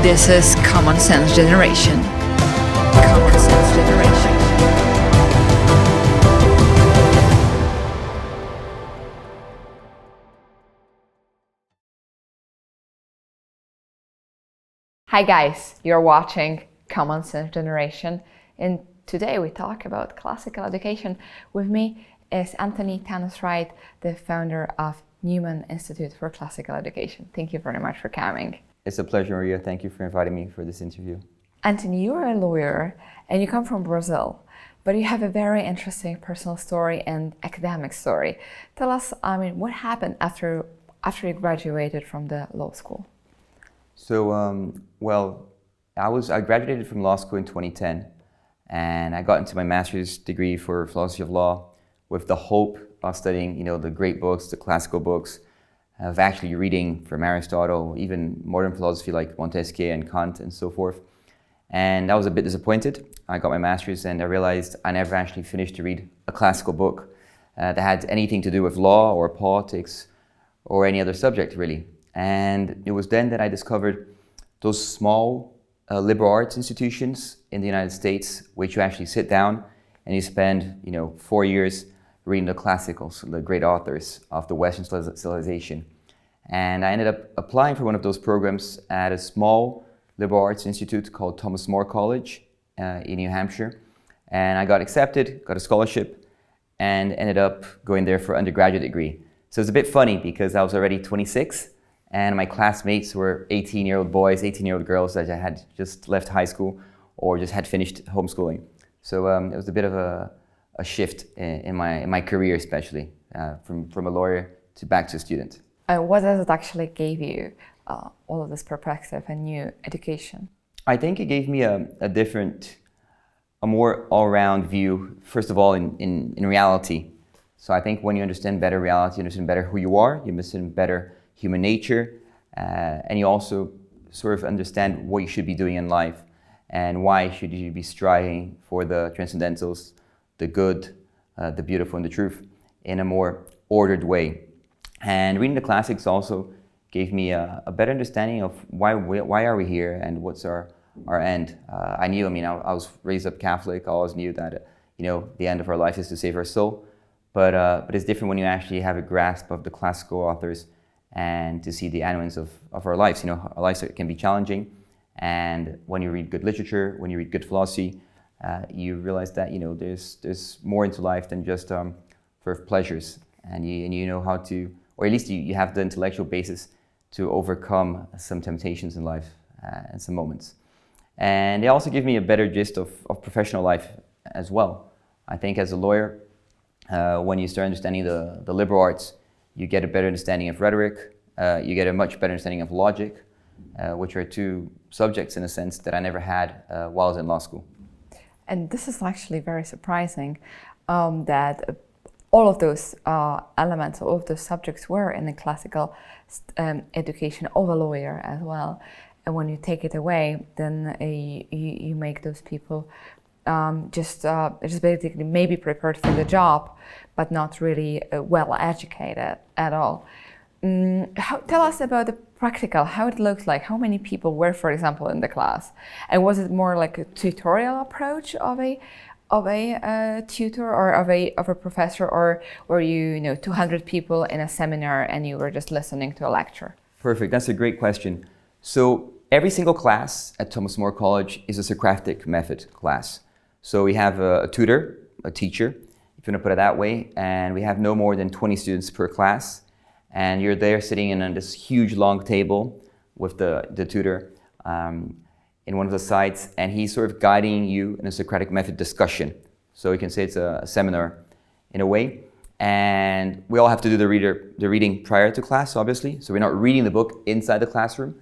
This is Common Sense Generation. Common Sense Generation. Hi guys, you're watching Common Sense Generation, and today we talk about classical education. With me is Tannus Wright, the founder of Newman Institute for Classical Education. Thank you very much for coming. It's a pleasure, Maria. Thank you for inviting me for this interview. Anthony, you're a lawyer and you come from Brazil, but you have a very interesting personal story and academic story. Tell us, what happened after you graduated from the law school? So, I graduated from law school in 2010, and I got into my master's degree for philosophy of law with the hope of studying, the great books, the classical books, of actually reading from Aristotle, even modern philosophy like Montesquieu and Kant and so forth. And I was a bit disappointed. I got my master's and I realized I never actually finished to read a classical book that had anything to do with law or politics or any other subject really. And it was then that I discovered those small liberal arts institutions in the United States, which you actually sit down and you spend 4 years reading the classicals, the great authors of the Western civilization. And I ended up applying for one of those programs at a small liberal arts institute called Thomas More College in New Hampshire. And I got accepted, got a scholarship, and ended up going there for undergraduate degree. So it's a bit funny because I was already 26 and my classmates were 18-year-old boys, 18-year-old girls that had just left high school or just had finished homeschooling. So it was a bit of a shift in my career, especially from a lawyer to back to a student. What does it actually give you, all of this perspective and new education? I think it gave me a more all-round view, first of all, in reality. So I think when you understand better reality, you understand better who you are, you understand better human nature, and you also sort of understand what you should be doing in life and why should you be striving for the transcendentals, the good, the beautiful, and the truth in a more ordered way. And reading the classics also gave me a better understanding of why are we here and what's our end. I was raised up Catholic. I always knew that the end of our life is to save our soul. But it's different when you actually have a grasp of the classical authors and to see the elements of our lives. Our lives can be challenging, and when you read good literature, when you read good philosophy, you realize that there's more into life than just sort of pleasures, and you know how to, or at least you have the intellectual basis to overcome some temptations in life and some moments. And they also give me a better gist of professional life as well. I think as a lawyer, when you start understanding the liberal arts, you get a better understanding of rhetoric, you get a much better understanding of logic, which are two subjects in a sense that I never had while I was in law school. And this is actually very surprising that all of those elements, all of those subjects were in the classical education of a lawyer as well. And when you take it away, then you make those people just basically maybe prepared for the job, but not really well educated at all. Tell us about the practical, how it looks like. How many people were, for example, in the class? And was it more like a tutorial approach of a tutor or of a professor, or were you 200 people in a seminar and you were just listening to a lecture? Perfect. That's a great question. So every single class at Thomas More College is a Socratic method class. So we have a tutor, a teacher, if you want to put it that way, and we have no more than 20 students per class. And you're there sitting in on this huge long table with the tutor in one of the sides, and he's sort of guiding you in a Socratic method discussion. So you can say it's a seminar in a way. And we all have to do the reading prior to class, obviously. So we're not reading the book inside the classroom.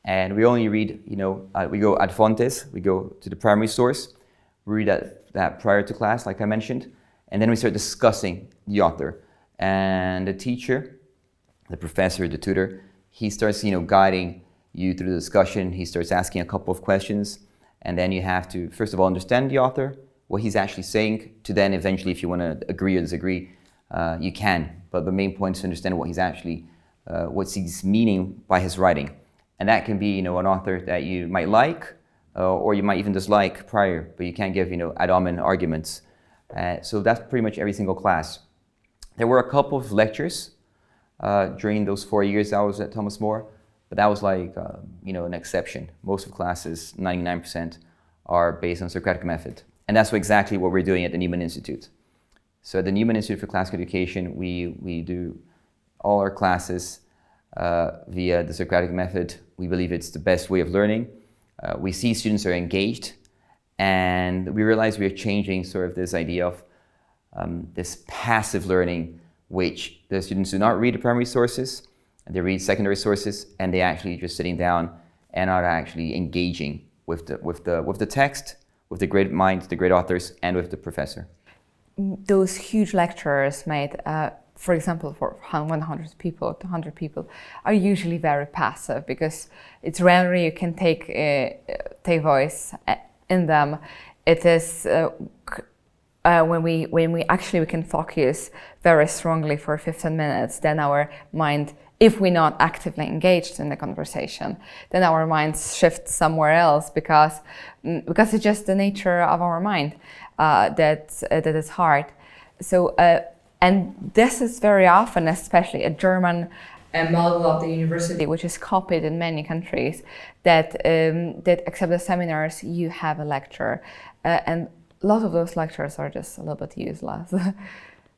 And we only read, we go ad fontes, we go to the primary source. We read that prior to class, like I mentioned. And then we start discussing the author. And the teacher, the professor, the tutor, he starts, guiding you through the discussion. He starts asking a couple of questions. And then you have to, first of all, understand the author, what he's actually saying, to then eventually, if you want to agree or disagree, you can. But the main point is to understand what he's meaning by his writing. And that can be, an author that you might like, or you might even dislike prior, but you can't give, ad hominem arguments. So that's pretty much every single class. There were a couple of lectures during those 4 years I was at Thomas More, but that was like, an exception. Most of classes, 99%, are based on Socratic method. And that's exactly what we're doing at the Newman Institute. So at the Newman Institute for Classical Education, we do all our classes via the Socratic method. We believe it's the best way of learning. We see students are engaged, and we realize we are changing sort of this idea of this passive learning, which the students do not read the primary sources, and they read secondary sources, and they actually just sitting down and are actually engaging with the text, with the great minds, the great authors, and with the professor. Those huge lectures made, for example, for 100 people, 200 people, are usually very passive because it's rarely you can take voice in them. It is when we can focus very strongly for 15 minutes, then our mind, if we're not actively engaged in the conversation, then our minds shift somewhere else because it's just the nature of our mind that is hard. So and this is very often, especially a German model of the university, which is copied in many countries, that accept the seminars, you have a lecture, and a lot of those lectures are just a little bit useless.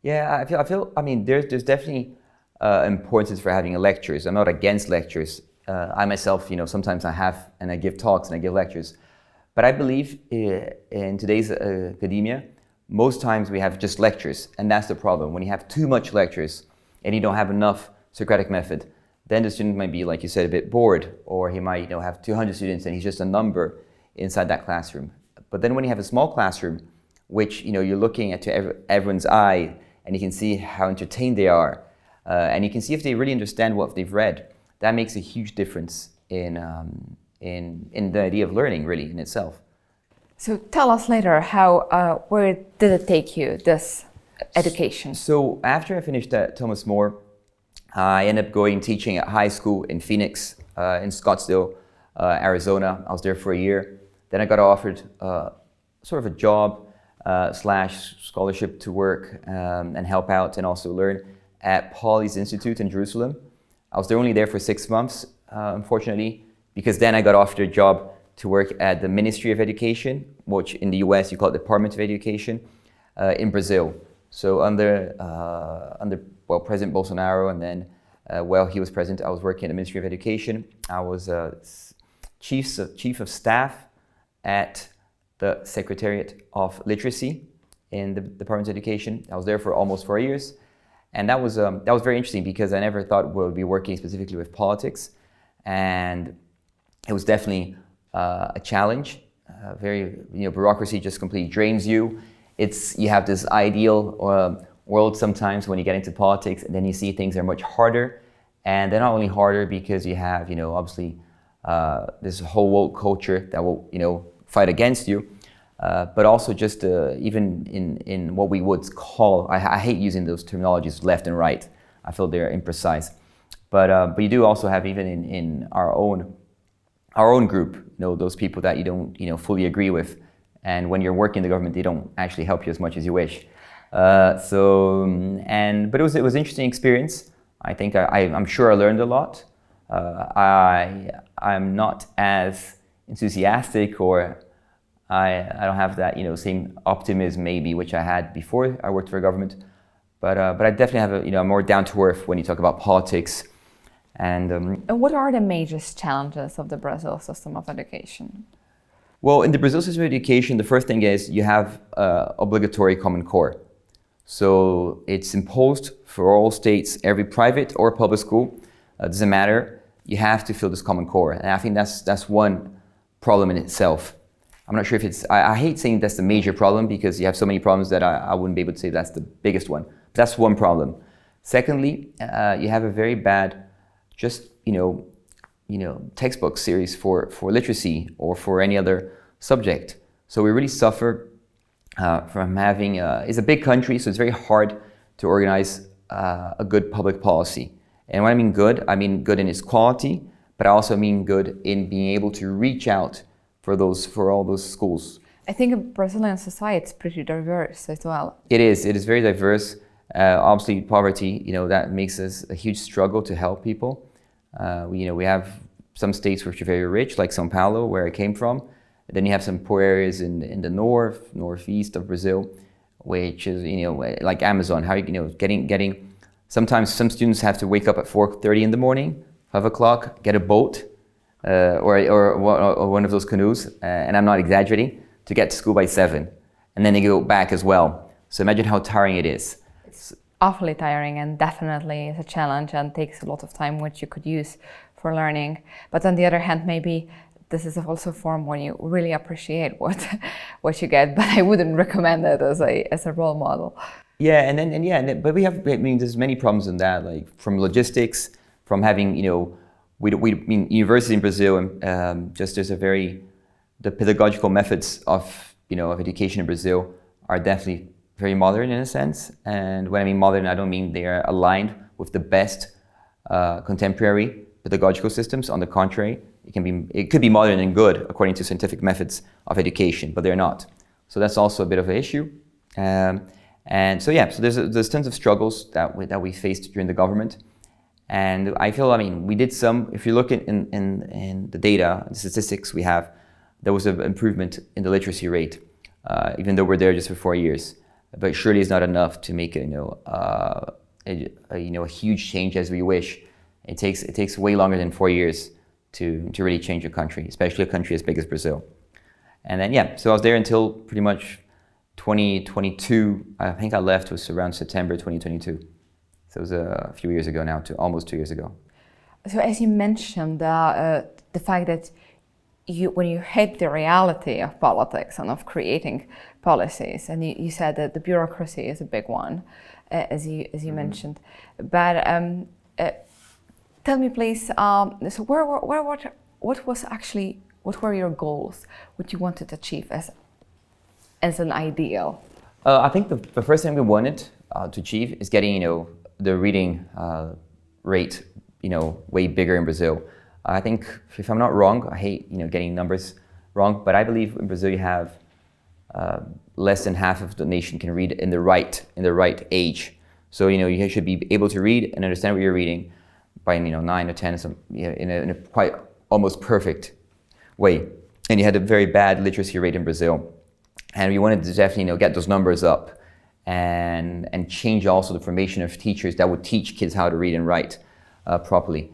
Yeah, I feel. I mean, there's definitely importance for having lectures. I'm not against lectures. I myself, sometimes I have and I give talks and I give lectures. But I believe in today's academia, most times we have just lectures, and that's the problem. When you have too much lectures and you don't have enough Socratic method, then the student might be, like you said, a bit bored, or he might have 200 students and he's just a number inside that classroom. But then when you have a small classroom, which you're looking at to everyone's eye, and you can see how entertained they are, and you can see if they really understand what they've read, that makes a huge difference in the idea of learning, really, in itself. So tell us later, where did it take you, this education? So after I finished at Thomas More, I ended up teaching at high school in Phoenix, in Scottsdale, Arizona. I was there for a year. Then I got offered sort of a job / scholarship to work and help out and also learn at Pauli's Institute in Jerusalem. I was only there for 6 months, unfortunately, because then I got offered a job to work at the Ministry of Education, which in the US you call it Department of Education, in Brazil. So under President Bolsonaro, and then while he was president, I was working at the Ministry of Education. I was chief of staff at the Secretariat of Literacy in the Department of Education. I was there for almost 4 years. And that was very interesting because I never thought we would be working specifically with politics. And it was definitely a challenge. Bureaucracy just completely drains you. You have this ideal world sometimes when you get into politics, and then you see things are much harder. And they're not only harder because you have, obviously this whole woke culture that will, fight against you. But also just even in what we would call, I hate using those terminologies, left and right. I feel they're imprecise. But you do also have, even in our own group, those people that you don't fully agree with. And when you're working in the government, they don't actually help you as much as you wish. But it was an interesting experience. I think I'm sure I learned a lot. I'm not as enthusiastic, or I don't have that same optimism maybe which I had before I worked for government, but I definitely have a more down to earth when you talk about politics. And what are the major challenges of the Brazil system of education? Well, in the Brazil system of education, the first thing is you have obligatory Common Core. So it's imposed for all states, every private or public school, doesn't matter. You have to fill this Common Core, and I think that's one problem in itself. I'm not sure if it's, I hate saying that's the major problem because you have so many problems that I wouldn't be able to say that's the biggest one. But that's one problem. Secondly, you have a very bad, just, textbook series for literacy or for any other subject. So we really suffer from having, it's a big country, so it's very hard to organize a good public policy. And when I mean good in its quality, but I also mean good in being able to reach out for all those schools. I think Brazilian society is pretty diverse as well. It is very diverse. Obviously, poverty, that makes us a huge struggle to help people. We have some states which are very rich, like São Paulo, where I came from. Then you have some poor areas in the northeast of Brazil, which is, like Amazon. How getting. Sometimes some students have to wake up at 4:30 in the morning, 5 o'clock, get a boat, or one of those canoes, and I'm not exaggerating, to get to school by 7, and then they go back as well. So imagine how tiring it is. It's awfully tiring, and definitely is a challenge and takes a lot of time, which you could use for learning. But on the other hand, maybe this is also a form when you really appreciate what you get. But I wouldn't recommend it as a role model. Yeah, but there's many problems in that, like from logistics, from having, university in Brazil, the pedagogical methods of education in Brazil are definitely very modern in a sense. And when I mean modern, I don't mean they are aligned with the best contemporary pedagogical systems. On the contrary, it could be modern and good according to scientific methods of education, but they're not. So that's also a bit of an issue. So there's tons of struggles that we faced during the government. And I feel, we did some, if you look in the data, the statistics we have, there was an improvement in the literacy rate, even though we're there just for 4 years. But surely it's not enough to make a huge change as we wish. It takes way longer than 4 years to really change a country, especially a country as big as Brazil. And then, so I was there until pretty much 2022. I think I left was around September 2022. So it was a few years ago now, almost 2 years ago. So as you mentioned, the fact that when you hit the reality of politics and of creating policies, and you said that the bureaucracy is a big one, as you mentioned. But tell me, please. So what were your goals? What you wanted to achieve as an ideal? I think the first thing we wanted to achieve is getting the reading rate way bigger in Brazil. I think, if I'm not wrong, I hate getting numbers wrong, but I believe in Brazil you have less than half of the nation can read in the right age. So you should be able to read and understand what you're reading by 9 or 10, in a quite almost perfect way. And you had a very bad literacy rate in Brazil, and we wanted to definitely get those numbers up and change also the formation of teachers that would teach kids how to read and write properly.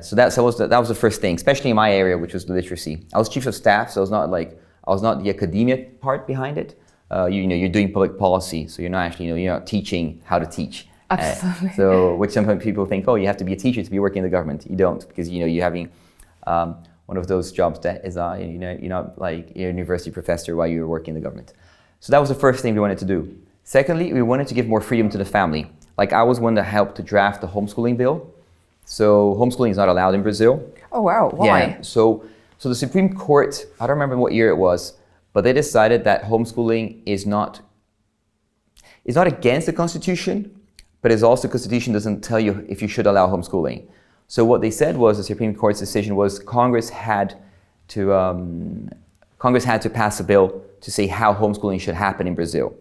So that was the first thing, especially in my area, which was the literacy. I was chief of staff, so I was not the academia part behind it. You're doing public policy, so you're not actually you're not teaching how to teach. Absolutely. So which sometimes people think, you have to be a teacher to be working in the government. You don't, because you're having one of those jobs that is you're not like a university professor while you're working in the government. So that was the first thing we wanted to do. Secondly, we wanted to give more freedom to the family. Like I was one that helped to draft the homeschooling bill. So homeschooling is not allowed in Brazil. Oh wow, why? Yeah, so the Supreme Court, I don't remember what year it was, but they decided that homeschooling is not against the Constitution, but it's also the Constitution doesn't tell you if you should allow homeschooling. So what they said was, the Supreme Court's decision was Congress had to pass a bill to say how homeschooling should happen in Brazil.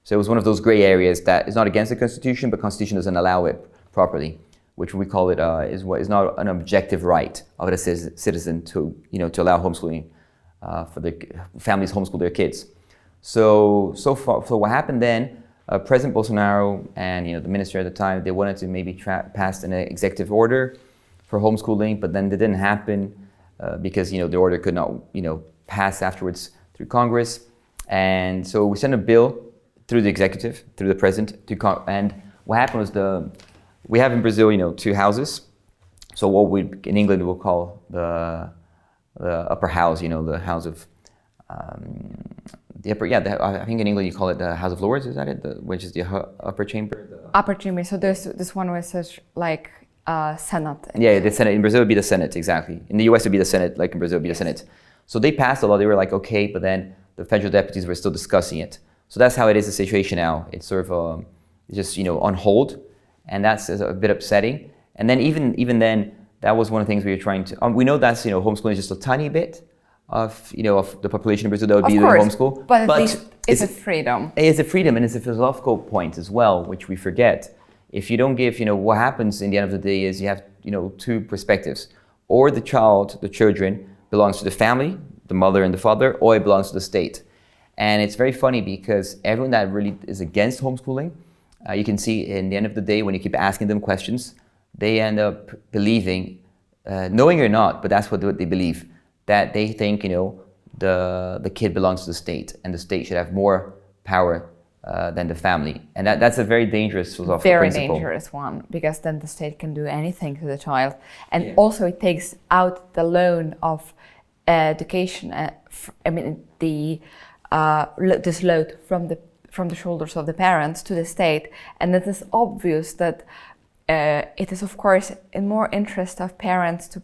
So it was one of those gray areas that is not against the Constitution, but Constitution doesn't allow it properly, which we call it is not an objective right of a citizen to allow homeschooling for the families homeschool their kids. So what happened then? President Bolsonaro and the minister at the time, they wanted to maybe pass an executive order for homeschooling, but then it didn't happen because the order could not pass afterwards through Congress, and so we sent a bill through the executive, through the president, and what happened was we have in Brazil, 2 houses. So what we in England will call the upper house, the house of the upper. I think in England you call it the House of Lords. Is that it? Which is the upper chamber. Upper chamber. So there's this one where it says like Senate. Yeah, the Senate in Brazil would be the Senate, exactly. In the US it would be the Senate, like in Brazil it would be the Senate. So they passed a law. They were like, okay, but then the federal deputies were still discussing it. So that's how it is the situation now. It's sort of just on hold. And that's a bit upsetting. And then even then, that was one of the things we were trying to. We know that's homeschooling is just a tiny bit of of the population in Brazil that would be doing homeschool, but at least it's a freedom. It's a freedom, and it's a philosophical point as well, which we forget. If you don't give, what happens in the end of the day is you have two perspectives, or the children belongs to the family, the mother and the father, or it belongs to the state. And it's very funny because everyone that really is against homeschooling, you can see in the end of the day when you keep asking them questions, they end up believing, knowing or not, but that's what they believe, that they think the kid belongs to the state and the state should have more power than the family. And that's a very dangerous philosophical principle. Very dangerous one, because then the state can do anything to the child. And also it takes out the loan of education, this load from the shoulders of the parents to the state. And it is obvious that it is, of course, in more interest of parents to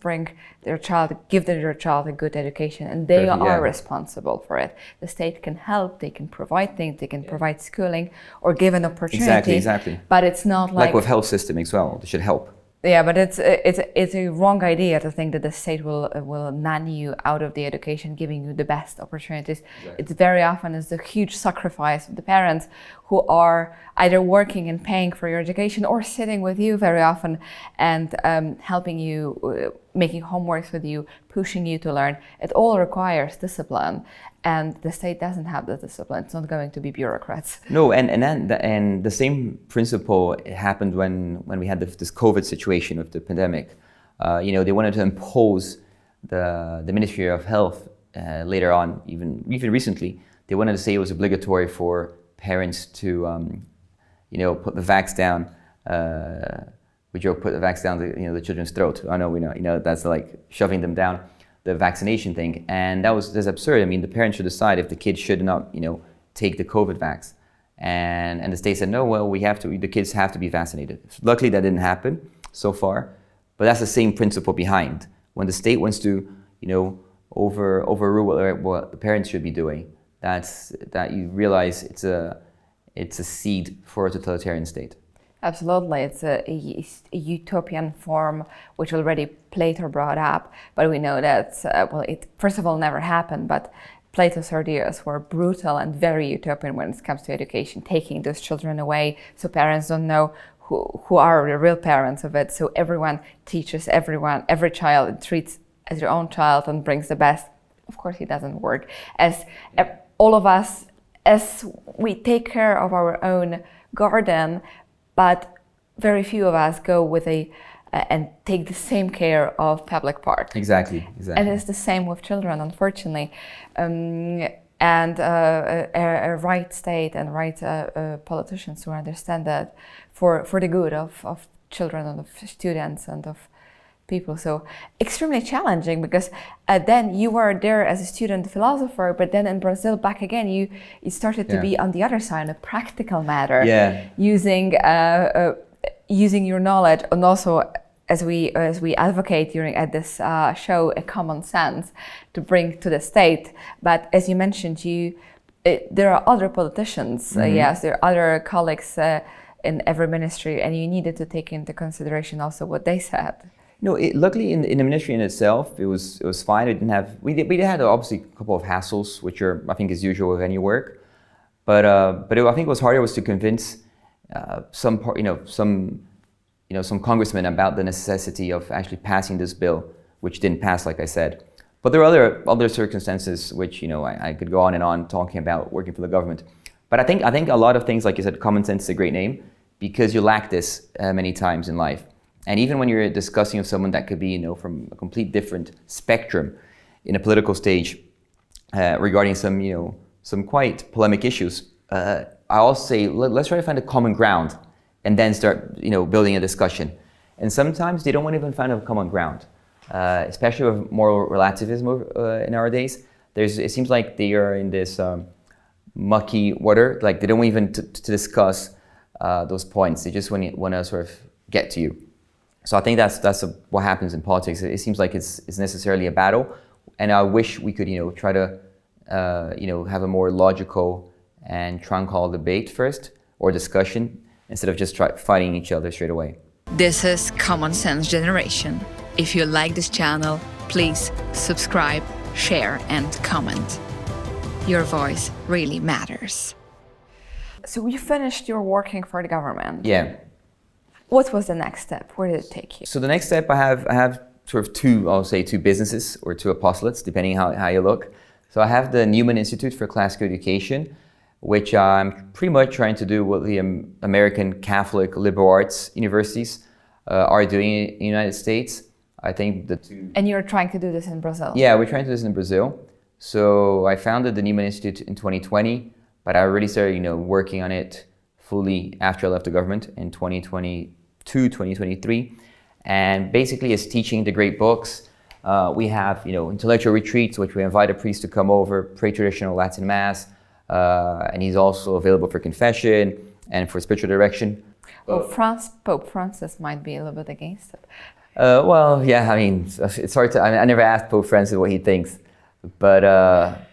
give their child a good education, and they are responsible for it. The state can help, they can provide things, they can provide schooling or give an opportunity. Exactly. But it's not like with health system as well, they should help. Yeah, but it's a wrong idea to think that the state will nanny you out of the education, giving you the best opportunities. Exactly. It's very often is the huge sacrifice of the parents who are either working and paying for your education or sitting with you very often and helping you, making homeworks with you, pushing you to learn. It all requires discipline. And the state doesn't have the discipline. It's not going to be bureaucrats. No, and the same principle happened when we had this COVID situation with the pandemic. They wanted to impose the Ministry of Health later on, even recently. They wanted to say it was obligatory for parents to, put the vax down. We joke, put the vax down the children's throat. I know we know, that's like shoving them down. The vaccination thing, and that's absurd. I mean, the parents should decide if the kid should not, take the COVID vax, and the state said no. Well, the kids have to be vaccinated. Luckily, that didn't happen so far, but that's the same principle behind when the state wants to, overrule what the parents should be doing. That you realize it's a seed for a totalitarian state. Absolutely, it's a utopian form which already Plato brought up, but we know that, it first of all never happened, but Plato's ideas were brutal and very utopian when it comes to education, taking those children away so parents don't know who are the real parents of it, so everyone teaches every child and treats as their own child and brings the best. Of course it doesn't work, as all of us, as we take care of our own garden, but very few of us go with and take the same care of public park. Exactly. And it's the same with children, unfortunately. And a right state and right politicians who understand that for the good of children and of students and of people. So extremely challenging, because then you were there as a student philosopher, but then in Brazil back again, you started to be on the other side, a practical matter, using your knowledge, and also as we advocate at this show, a common sense to bring to the state. But as you mentioned, there are other politicians, yes, there are other colleagues in every ministry, and you needed to take into consideration also what they said. No, luckily in the ministry in itself, it was fine. It didn't have we had obviously a couple of hassles, which I think is usual with any work, but I think what was harder was to convince some congressmen about the necessity of actually passing this bill, which didn't pass, like I said. But there are other circumstances which I could go on and on talking about working for the government. But I think a lot of things, like you said, common sense is a great name, because you lack this many times in life. And even when you're discussing with someone that could be, from a complete different spectrum in a political stage regarding some quite polemic issues, I also say, let's try to find a common ground and then start, building a discussion. And sometimes they don't want to even find a common ground, especially with moral relativism in our days. It seems like they are in this mucky water, like they don't want even to discuss those points. They just want to sort of get to you. So I think that's what happens in politics. It seems like it's necessarily a battle, and I wish we could try to have a more logical and tranquil debate first, or discussion, instead of just fighting each other straight away. This is Common Sense Generation. If you like this channel, please subscribe, share, and comment. Your voice really matters. So you finished your working for the government. Yeah. What was the next step? Where did it take you? So the next step, I have sort of two businesses or two apostolates, depending how you look. So I have the Newman Institute for Classical Education, which I'm pretty much trying to do what the American Catholic liberal arts universities are doing in the United States. I think the two... And you're trying to do this in Brazil? Yeah, we're trying to do this in Brazil. So I founded the Newman Institute in 2020, but I really started, working on it fully after I left the government in 2022, 2023. And basically it's teaching the great books. We have, intellectual retreats, which we invite a priest to come over, pray traditional Latin Mass, and he's also available for confession and for spiritual direction. Well, Pope Francis might be a little bit against it. Well, yeah, it's hard to, I never asked Pope Francis what he thinks, but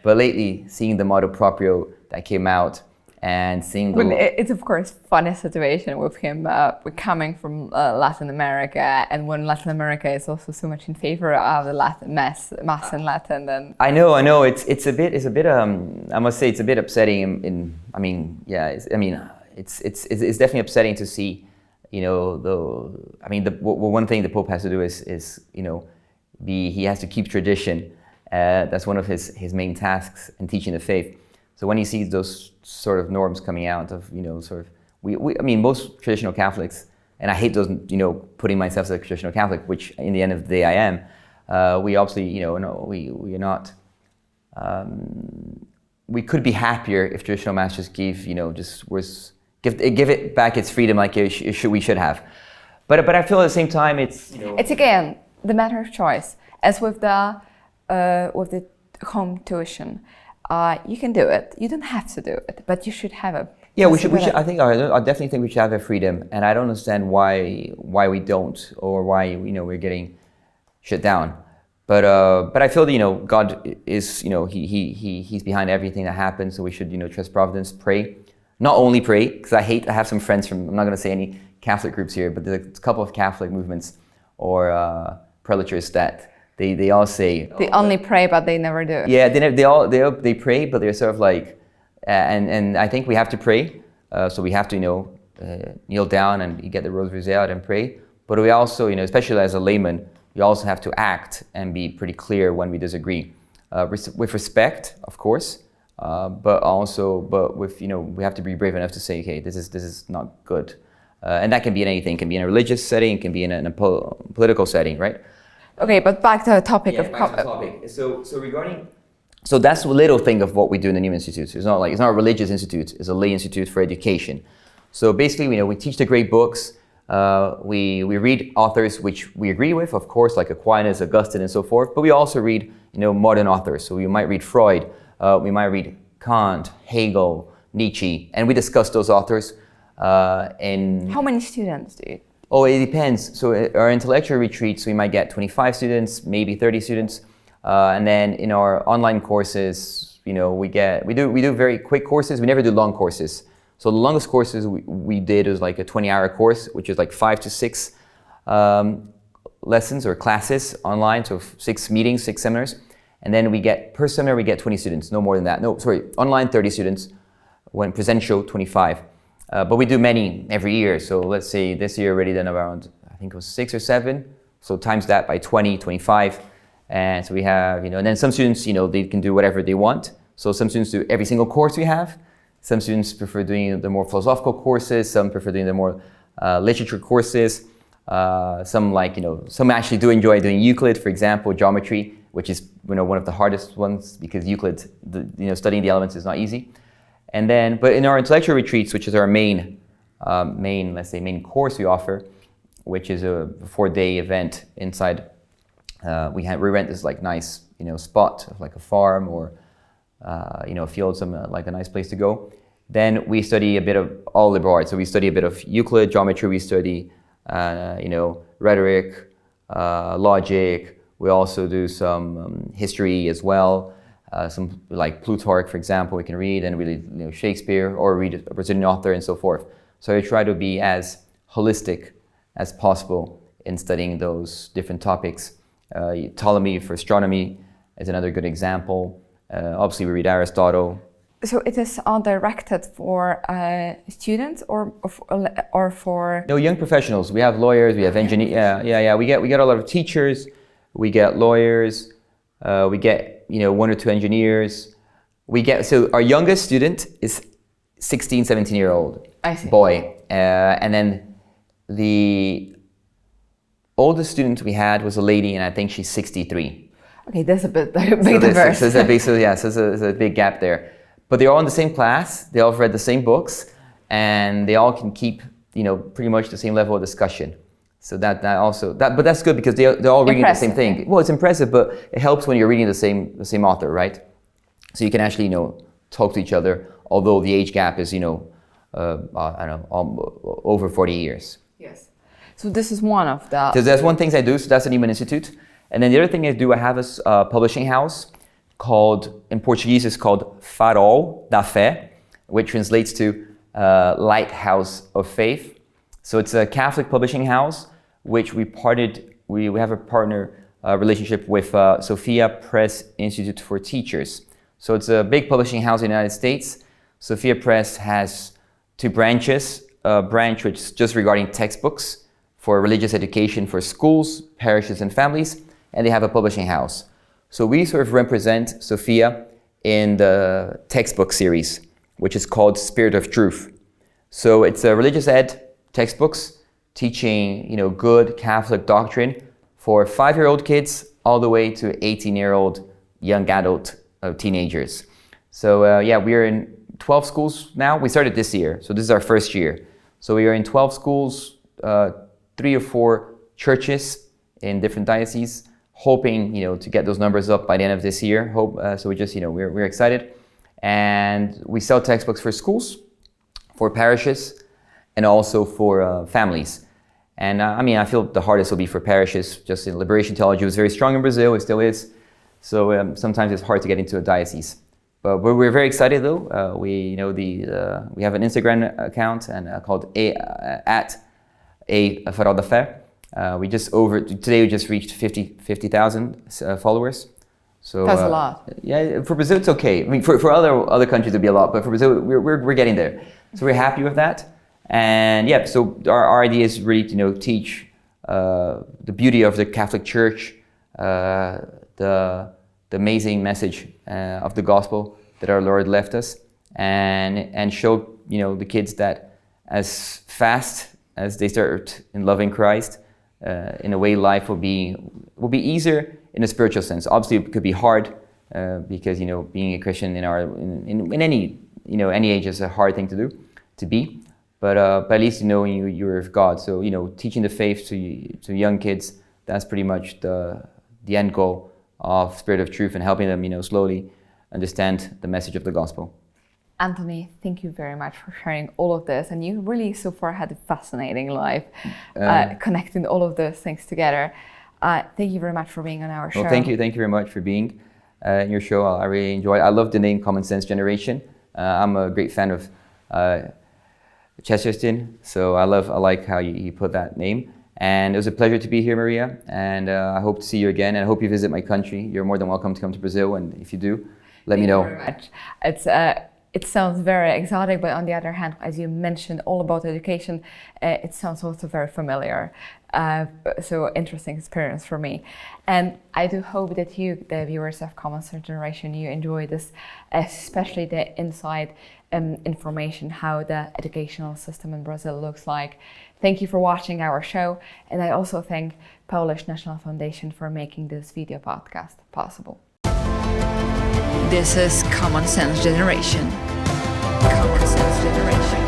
lately seeing the Motu Proprio that came out and seeing the... It's of course funny situation with him coming from Latin America, and when Latin America is also so much in favor of the Latin Mass in Latin, then... I know, it's a bit, I must say it's a bit upsetting it's definitely upsetting to see, one thing the Pope has to do is he has to keep tradition. That's one of his main tasks in teaching the faith. So when he sees those sort of norms coming out of, most traditional Catholics, and I hate those, putting myself as a traditional Catholic, which in the end of the day I am, we obviously, we are not, we could be happier if traditional Mass just give it back its freedom like we should have. But I feel at the same time it's, It's again, the matter of choice. As with the home tuition. You can do it. You don't have to do it, but you should have a... Yeah, we should. I definitely think we should have a freedom, and I don't understand why we don't, or why we're getting shut down. But I feel that God is he's behind everything that happens, so we should trust Providence, pray, not only pray, because I have some friends from, I'm not going to say any Catholic groups here, but there's a couple of Catholic movements or prelatures that. They all say they only pray, but they never do. Yeah, they pray, but they're sort of like, and I think we have to pray. So we have to kneel down and get the rosaries out and pray. But we also especially as a layman, we also have to act and be pretty clear when we disagree, with respect, of course, but with we have to be brave enough to say, okay, this is not good, and that can be in anything. It can be in a religious setting, it can be in a political setting, right? Okay, but back to the topic of... Back to the topic. So that's a little thing of what we do in the Newman Institute. It's not a religious institute, it's a lay institute for education. So basically, we teach the great books, we read authors which we agree with, of course, like Aquinas, Augustine, and so forth, but we also read, modern authors. So we might read Freud, we might read Kant, Hegel, Nietzsche, and we discuss those authors. How many students do you... Oh, it depends. So our intellectual retreats, we might get 25 students, maybe 30 students. And then in our online courses, we do very quick courses. We never do long courses. So the longest courses we did was like a 20-hour course, which is like 5 to 6 lessons or classes online. So 6 meetings, 6 seminars. And then per seminar, we get 20 students, no more than that. No, sorry, online 30 students, when presential 25. But we do many every year. So let's say this year already done around, I think it was 6 or 7. So times that by 20, 25. And so we have, and then some students, they can do whatever they want. So some students do every single course we have. Some students prefer doing the more philosophical courses. Some prefer doing the more literature courses. Some some actually do enjoy doing Euclid, for example, geometry, which is, one of the hardest ones because Euclid, studying the elements is not easy. And then, but in our intellectual retreats, which is our main course we offer, which is a 4-day event inside, we rent this nice, spot of a farm or, a field, a nice place to go. Then we study a bit of all liberal arts. So we study a bit of Euclid, geometry, we study, rhetoric, logic. We also do some history as well. Some Plutarch, for example, we can read, and really Shakespeare, or read a Brazilian author and so forth. So I try to be as holistic as possible in studying those different topics. Ptolemy for astronomy is another good example. Obviously, we read Aristotle. So it is all directed for students or for... No, young professionals. We have lawyers, we have engineers. Yeah. We get a lot of teachers, we get lawyers, we get 1 or 2 engineers. So our youngest student is 16, 17-year-old boy. And then the oldest student we had was a lady, and I think she's 63. Okay, that's a bit big diverse. So there's a big gap there. But they're all in the same class, they all read the same books, and they all can keep, pretty much the same level of discussion. So but that's good because they're all reading the same thing. Well, it's impressive, but it helps when you're reading the same author, right? So you can actually, talk to each other, although the age gap is, I don't know, over 40 years. Yes. So this is one of the... So that's one thing I do, so that's the Newman Institute. And then the other thing I do, I have a publishing house called, in Portuguese, it's called Farol da Fé, which translates to Lighthouse of Faith. So it's a Catholic publishing house, which we have a partner relationship with Sophia Press Institute for Teachers. So it's a big publishing house in the United States. Sophia Press has 2 branches, a branch which is just regarding textbooks for religious education for schools, parishes, and families, and they have a publishing house. So we sort of represent Sophia in the textbook series, which is called Spirit of Truth. So it's a religious ed textbooks teaching, good Catholic doctrine for 5-year-old kids all the way to 18-year-old young adult teenagers. So we are in 12 schools now. We started this year, so this is our first year. So we are in 12 schools, 3 or 4 churches in different dioceses, hoping, to get those numbers up by the end of this year. So we just, we're excited. And we sell textbooks for schools, for parishes, and also for families. And I feel the hardest will be for parishes. Just in liberation theology was very strong in Brazil, it still is. So sometimes it's hard to get into a diocese. But we're very excited though. We have an Instagram account and called @Farol da Fé. Today we just reached 50,000 followers. So that's a lot. Yeah, for Brazil it's okay. I mean, for other countries it'd be a lot, but for Brazil we're getting there. So we're happy with that. And so our idea is really to teach the beauty of the Catholic Church, the amazing message of the gospel that our Lord left us, and show the kids that as fast as they start in loving Christ, in a way life will be easier in a spiritual sense. Obviously it could be hard because being a Christian in any age is a hard thing to be. But at least you're of God. So teaching the faith to young kids, that's pretty much the end goal of Spirit of Truth, and helping them slowly understand the message of the gospel. Anthony, thank you very much for sharing all of this, and you really so far had a fascinating life connecting all of those things together. Thank you very much for being on our show. Well, thank you very much for being in your show. I really enjoyed it. I love the name Common Sense Generation. I'm a great fan of Chesterton, so I like how you put that name. And it was a pleasure to be here, Maria, and I hope to see you again, and I hope you visit my country. You're more than welcome to come to Brazil, and if you do, let me know. Thank you very much. It sounds very exotic, but on the other hand, as you mentioned all about education, it sounds also very familiar. So interesting experience for me. And I do hope that you, the viewers of Common Sense Generation, you enjoy this, especially the inside information, how the educational system in Brazil looks like. Thank you for watching our show, and I also thank Polish National Foundation for making this video podcast possible. This is Common Sense Generation. Common Sense Generation.